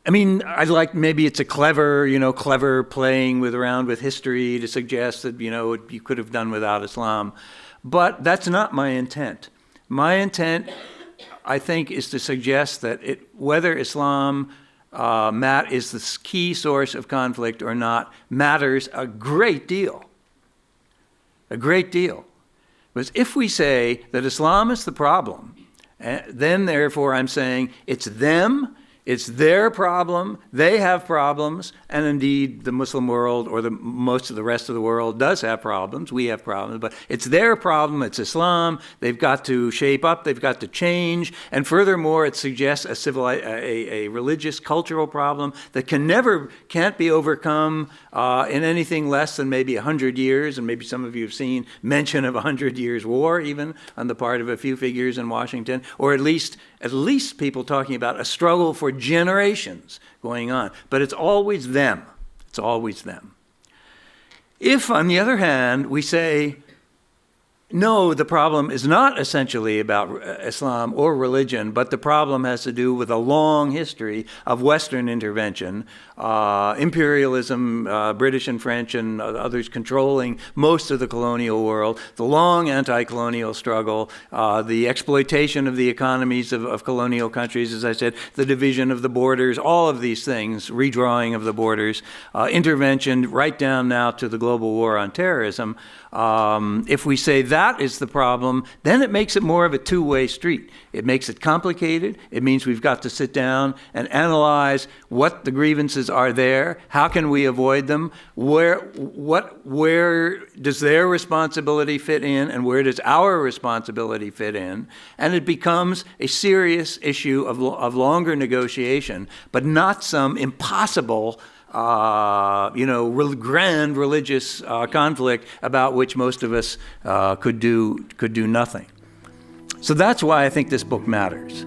I mean, maybe it's a clever playing around with history to suggest that, you could have done without Islam. But that's not my intent. My intent, I think, is to suggest that whether Islam is the key source of conflict or not matters a great deal. A great deal. Because if we say that Islam is the problem, then therefore I'm saying it's them, it's their problem, they have problems, and indeed the Muslim world or most of the rest of the world does have problems, we have problems, but it's their problem, it's Islam, they've got to shape up, they've got to change, and furthermore it suggests a religious, cultural problem that can't be overcome in anything less than maybe 100 years, and maybe some of you have seen mention of 100 years war even on the part of a few figures in Washington, or at least people talking about a struggle for generations going on. But it's always them. It's always them. If, on the other hand, we say, no, the problem is not essentially about Islam or religion, but the problem has to do with a long history of Western intervention, imperialism, British and French and others controlling most of the colonial world, the long anti-colonial struggle, the exploitation of the economies of colonial countries, as I said, the division of the borders, all of these things, redrawing of the borders, intervention right down now to the global war on terrorism. If we say that is the problem, then it makes it more of a two-way street. It makes it complicated. It means we've got to sit down and analyze what the grievances are there, how can we avoid them, where does their responsibility fit in, and where does our responsibility fit in, and it becomes a serious issue of longer negotiation, but not some impossible grand religious conflict about which most of us could do nothing. So that's why I think this book matters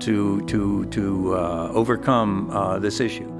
to overcome this issue.